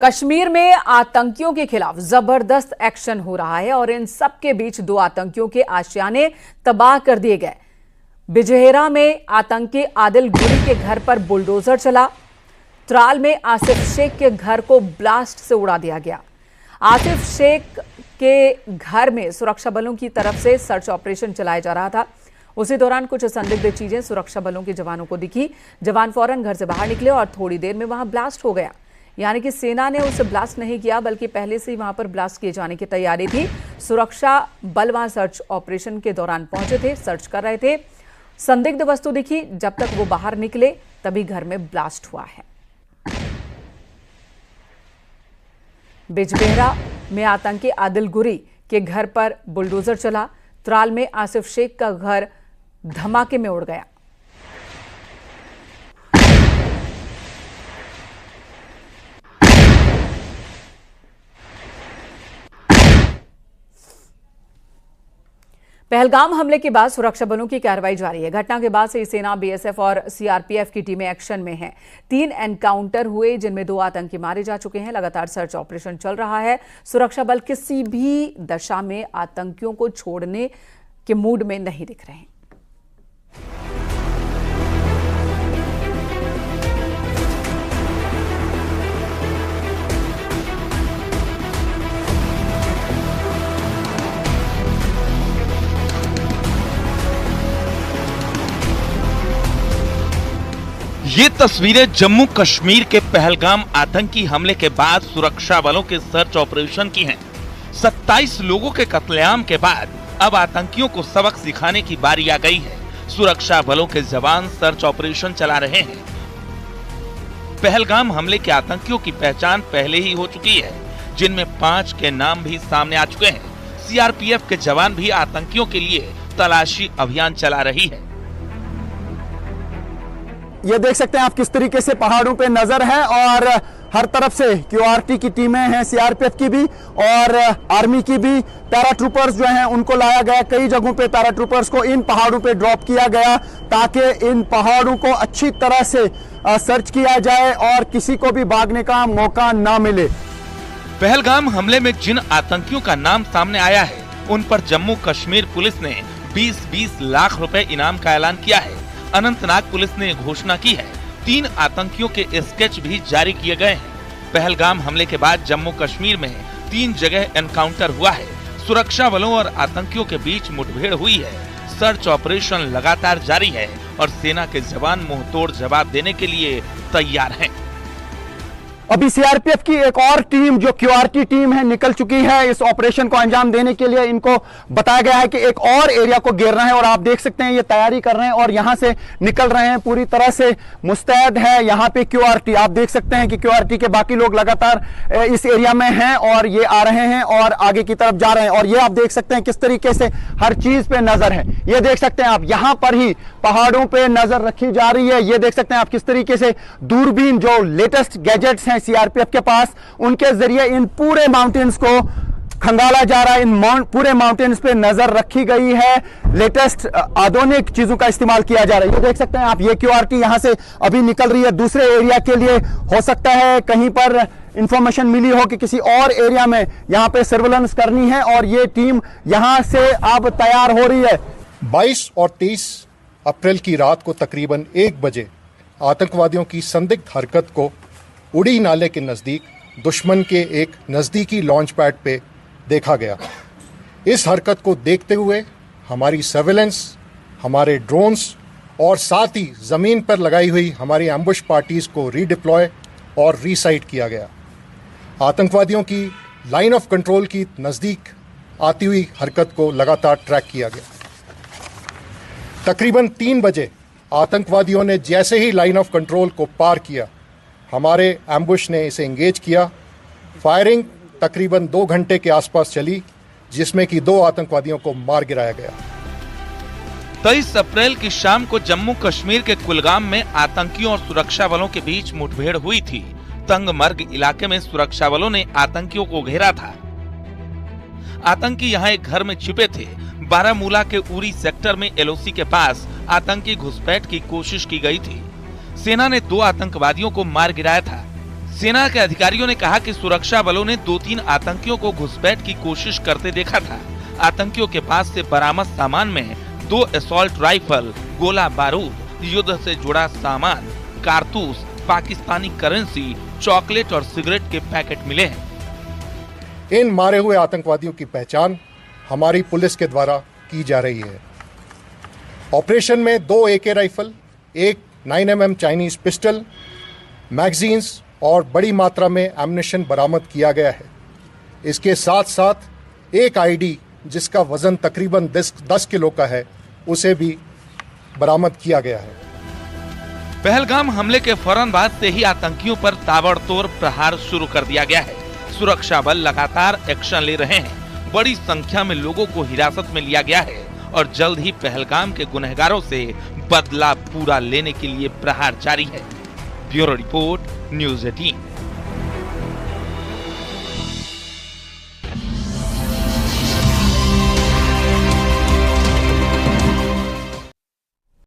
कश्मीर में आतंकियों के खिलाफ जबरदस्त एक्शन हो रहा है और इन सब के बीच दो आतंकियों के आशियाने तबाह कर दिए गए। बिजहेरा में आतंकी आदिल गुरी के घर पर बुलडोजर चला। त्राल में आसिफ शेख के घर को ब्लास्ट से उड़ा दिया गया। आसिफ शेख के घर में सुरक्षा बलों की तरफ से सर्च ऑपरेशन चलाया जा रहा था। उसी दौरान कुछ संदिग्ध चीजें सुरक्षा बलों के जवानों को दिखी। जवान फौरन घर से बाहर निकले और थोड़ी देर में वहां ब्लास्ट हो गया। यानी कि सेना ने उसे ब्लास्ट नहीं किया, बल्कि पहले से ही वहां पर ब्लास्ट किए जाने की तैयारी थी। सुरक्षा बल वहां सर्च ऑपरेशन के दौरान पहुंचे थे, सर्च कर रहे थे। संदिग्ध वस्तु दिखी, जब तक वो बाहर निकले तभी घर में ब्लास्ट हुआ है। बिजबेहरा में आतंकी आदिल गुरी के घर पर बुलडोजर चला। त्राल में आसिफ शेख का घर धमाके में उड़ गया। पहलगाम हमले के बाद सुरक्षा बलों की कार्रवाई जारी है। घटना के बाद से सेना, बीएसएफ और सीआरपीएफ की टीमें एक्शन में हैं। 3 एनकाउंटर हुए, जिनमें 2 आतंकी मारे जा चुके हैं। लगातार सर्च ऑपरेशन चल रहा है। सुरक्षा बल किसी भी दशा में आतंकियों को छोड़ने के मूड में नहीं दिख रहे हैं। ये तस्वीरें जम्मू कश्मीर के पहलगाम आतंकी हमले के बाद सुरक्षा बलों के सर्च ऑपरेशन की हैं। 27 लोगों के कत्लेआम के बाद अब आतंकियों को सबक सिखाने की बारी आ गई है। सुरक्षा बलों के जवान सर्च ऑपरेशन चला रहे हैं। पहलगाम हमले के आतंकियों की पहचान पहले ही हो चुकी है, जिनमें 5 के नाम भी सामने आ चुके हैं। सीआरपीएफ के जवान भी आतंकियों के लिए तलाशी अभियान चला रही है। ये देख सकते हैं आप किस तरीके से पहाड़ों पे नजर है और हर तरफ से क्यूआरटी की टीमें हैं, सीआरपीएफ की भी और आर्मी की भी। पैराट्रूपर्स जो हैं उनको लाया गया। कई जगहों पे पैराट्रूपर्स को इन पहाड़ों पे ड्रॉप किया गया ताकि इन पहाड़ों को अच्छी तरह से सर्च किया जाए और किसी को भी भागने का मौका ना मिले। पहलगाम हमले में जिन आतंकियों का नाम सामने आया है, उन पर जम्मू कश्मीर पुलिस ने 20-20 लाख रुपए इनाम का ऐलान किया है। अनंतनाग पुलिस ने घोषणा की है। 3 आतंकियों के स्केच भी जारी किए गए हैं। पहलगाम हमले के बाद जम्मू कश्मीर में 3 जगह एनकाउंटर हुआ है। सुरक्षा बलों और आतंकियों के बीच मुठभेड़ हुई है। सर्च ऑपरेशन लगातार जारी है और सेना के जवान मुंहतोड़ जवाब देने के लिए तैयार हैं। अभी सीआरपीएफ की एक और टीम जो क्यूआरटी टीम है निकल चुकी है। इस ऑपरेशन को अंजाम देने के लिए इनको बताया गया है कि एक और एरिया को घेरना है और आप देख सकते हैं ये तैयारी कर रहे हैं और यहां से निकल रहे हैं। पूरी तरह से मुस्तैद है यहाँ पे क्यूआरटी। आप देख सकते हैं कि क्यूआरटी के बाकी लोग लगातार इस एरिया में हैं और ये आ रहे हैं और आगे की तरफ जा रहे हैं। और ये आप देख सकते हैं किस तरीके से हर चीज पे नजर है। ये देख सकते हैं आप यहाँ पर ही पहाड़ों पे नजर रखी जा रही है। ये देख सकते हैं आप किस तरीके से दूरबीन जो लेटेस्ट गैजेट्स हैं सीआरपीएफ के पास, उनके जरिए इन पूरे माउंटेन्स को खंगाला जा रहा है। इन पूरे माउंटेन्स पे नजर रखी गई है। लेटेस्ट आधुनिक चीजों का इस्तेमाल किया जा रहा है। ये देख सकते हैं आप, ये क्यूआरटी यहां से अभी निकल रही है दूसरे एरिया के लिए। हो सकता है कहीं पर इंफॉर्मेशन मिली हो कि किसी और एरिया में यहां पे सर्वेलेंस करनी है और ये टीम यहां से अब तैयार हो रही है। 22 और 23 अप्रैल की रात को तकरीबन 1 बजे आतंकवादियों की संदिग्ध हरकत को उड़ी नाले के नज़दीक दुश्मन के एक नज़दीकी लॉन्च पैड पे देखा गया। इस हरकत को देखते हुए हमारी सर्वेलेंस, हमारे ड्रोन्स और साथ ही ज़मीन पर लगाई हुई हमारी एम्बुश पार्टीज़ को रीडिप्लॉय और रीसाइट किया गया। आतंकवादियों की लाइन ऑफ कंट्रोल की नज़दीक आती हुई हरकत को लगातार ट्रैक किया गया। तकरीबन 3 बजे आतंकवादियों ने जैसे ही लाइन ऑफ कंट्रोल को पार किया, हमारे एम्बुश ने इसे एंगेज किया। फायरिंग तकरीबन 2 घंटे के आसपास चली, जिसमें कि 2 आतंकवादियों को मार गिराया गया। 23 अप्रैल की शाम को जम्मू कश्मीर के कुलगाम में आतंकियों और सुरक्षा बलों के बीच मुठभेड़ हुई थी। तंगमर्ग इलाके में सुरक्षा बलों ने आतंकियों को घेरा था। आतंकी यहाँ एक घर में छिपे थे। बारामूला के उरी सेक्टर में एलओसी के पास आतंकी घुसपैठ की कोशिश की गई थी। सेना ने 2 आतंकवादियों को मार गिराया था। सेना के अधिकारियों ने कहा कि सुरक्षा बलों ने 2-3 आतंकियों को घुसपैठ की कोशिश करते देखा था। आतंकियों के पास से बरामद सामान में 2 असॉल्ट राइफल, गोला बारूद, युद्ध से जुड़ा सामान, कारतूस, पाकिस्तानी करेंसी, चॉकलेट और सिगरेट के पैकेट मिले हैं। इन मारे हुए आतंकवादियों की पहचान हमारी पुलिस के द्वारा की जा रही है। ऑपरेशन में 2 AK rifle, 1 9mm Chinese pistol, magazines और बड़ी मात्रा में एम्युनिशन बरामद किया गया है। इसके साथ साथ एक ID जिसका वजन तकरीबन 10 किलो का है, उसे भी बरामद किया गया है। पहलगाम हमले के फौरन बाद से ही आतंकियों पर ताबड़तोड़ प्रहार शुरू कर दिया गया है। सुरक्षा बल लगातार एक्शन ले रहे हैं। बड़ी संख्या में लोगों को हिरासत में लिया गया है और जल्द ही पहलगाम के गुनहगारों से बदला पूरा लेने के लिए प्रहार जारी है। Bureau report, news 18।